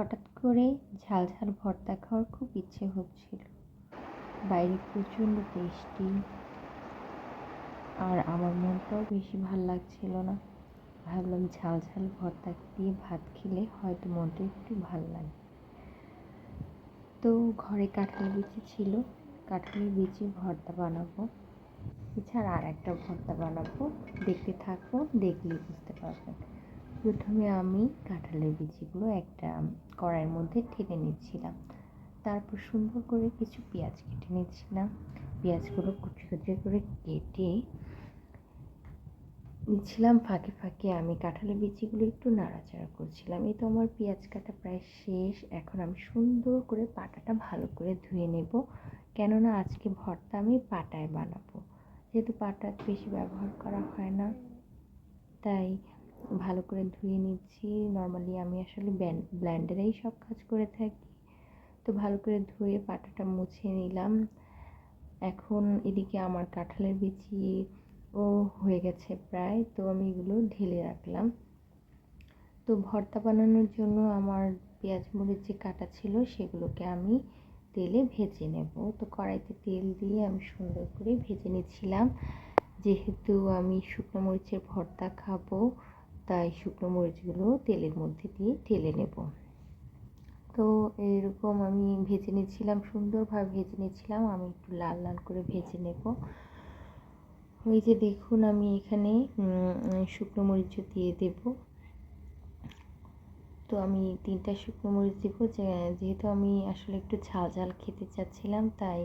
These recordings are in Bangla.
হঠাৎ করে ঝাল ঝাল ভর্তা খাওয়ার খুব ইচ্ছে হচ্ছিল। বাইরে প্রচণ্ড বৃষ্টি, আর আমার মনটাও বেশি ভাল লাগছিল না। ভাবলাম ঝাল ঝাল ভর্তা দিয়ে ভাত খেলে হয়তো মনটা একটু ভাল লাগে। তো ঘরে কাঁঠাল বিচি ছিল, কাঁঠালের বিচি ভর্তা বানাবো। এছাড়া আর একটা ভর্তা বানাবো, দেখতে থাকবো, দেখলেই বুঝতে পারবেন। প্রথমে আমি কাঁঠালের বিচিগুলো একটা কড়াইয়ের মধ্যে ঢেলে নিচ্ছিলাম। তারপর সুন্দর করে কিছু পেঁয়াজ কেটে নিচ্ছিলাম। পেঁয়াজগুলো কুচি কুচি করে কেটে নিচ্ছিলাম। ফাঁকে ফাঁকে আমি কাঁঠালের বিচিগুলো একটু নাড়াচাড়া করছিলাম। এই তো আমার পেঁয়াজ কাটা প্রায় শেষ। এখন আমি সুন্দর করে পাটাটা ভালো করে ধুয়ে নেব, কেননা আজকে ভর্তা আমি পাটায় বানাবো। যেহেতু পাটা বেশি ব্যবহার করা হয় না, তাই ভালো করে ধুয়ে নিচ্ছি। নর্মালি আমি আসলে ব্লেন্ডারেই সব কাজ করে থাকি। তো ভালো করে ধুয়ে পাটাটা মুছে নিলাম। এখন এদিকে আমার কাঁঠালের বিচি হয়ে গেছে প্রায়, তো আমি এগুলো ঢেলে রাখলাম। তো ভর্তা বানানোর জন্য আমার পেঁয়াজ মরিচ যে কাটা ছিল সেগুলোকে আমি তেলে ভেজে নেব। তো কড়াইতে তেল দিয়ে আমি সুন্দর করে ভেজে নিচ্ছিলাম। যেহেতু আমি শুকনো মরিচের ভর্তা খাবো, তাই শুকনো মরিচগুলো তেলের মধ্যে দিয়ে ঢেলে নেব। তো এরকম আমি ভেজে নিচ্ছিলাম, সুন্দরভাবে ভেজে নিচ্ছিলাম। আমি একটু লাল লাল করে ভেজে নেব। ওই যে দেখুন, আমি এখানে শুকনো মরিচও দিয়ে দেব। তো আমি 3টা শুকনো মরিচ দেব, যেহেতু আমি আসলে একটু ঝাল ঝাল খেতে চাচ্ছিলাম, তাই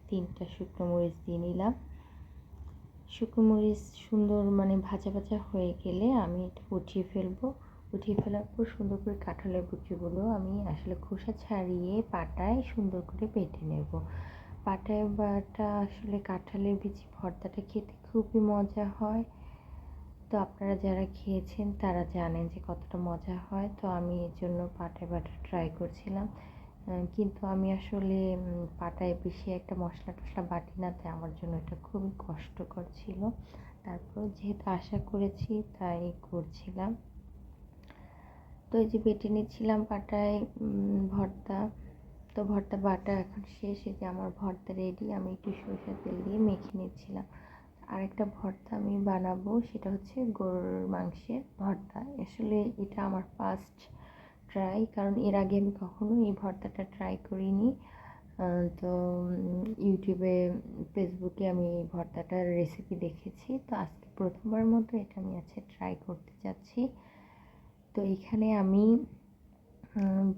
3টা শুকনো মরিচ দিয়ে নিলাম। শুকনো মরিচ সুন্দর ভাজা ভাজা হয়ে গেলে আমি এটা উঠিয়ে ফেলবো। উঠিয়ে ফেলার পর সুন্দর করে কাঁঠালের বিচিগুলো আমি আসলে খোসা ছাড়িয়ে পাটায় সুন্দর করে বেটে নেব। পাটায় বাটা আসলে কাঁঠালের বিচি ভর্তাটা খেতে খুবই মজা হয়। তো আপনারা যারা খেয়েছেন তারা জানেন যে কতটা মজা হয়। তো আমি এর জন্য পাটায় বাটা ট্রাই করছিলাম, কিন্তু আমি আসলে পাটায় বেশি একটা মশলা টশলা বাটি না, তাই আমার জন্য এটা খুবই কষ্টকর ছিল। তারপর যেহেতু আশা করেছি তাই করছিলাম। তো এই যে বেটে নিচ্ছিলাম পাটায় ভর্তা। তো ভর্তা বাটা এখন শেষ। এই যে আমার ভর্তা রেডি। আমি একটু সরষের তেল দিয়ে মেখে নিচ্ছিলাম। আরেকটা ভর্তা আমি বানাবো, সেটা হচ্ছে গরুর মাংসের ভর্তা। আসলে এটা আমার ফার্স্ট ট্রাই, কারণ এর আগে আমি কখনো এই ভর্তাটা ট্রাই করিনি। তো ইউটিউবে, ফেসবুকে আমি এই ভর্তাটার রেসিপি দেখেছি। তো আজকে প্রথমবার মতো এটা আমি আজকে ট্রাই করতে যাচ্ছি। তো এখানে আমি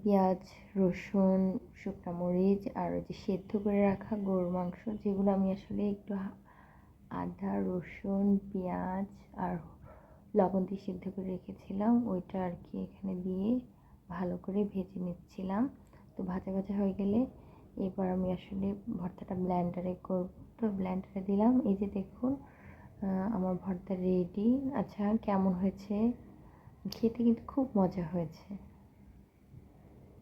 পেঁয়াজ, রসুন, শুকনো মরিচ আর ওই যে সেদ্ধ করে রাখা গরুর মাংস, যেগুলো আমি আসলে একটু আদা, রসুন, পেঁয়াজ আর লবণ দিয়ে সিদ্ধ করে রেখেছিলাম, ওইটা আর কি এখানে দিয়ে ভালো করে ভেজে নিচ্ছিলাম। তো ভাজা ভাজা হয়ে গেলে এবার আমি আসলে ভর্তাটা ব্লেন্ডারে করব। তো ব্লেন্ডারে দিলাম। এই যে দেখুন, আমার ভর্তা রেডি। আচ্ছা, কেমন হয়েছে? খেতে কিন্তু খুব মজা হয়েছে।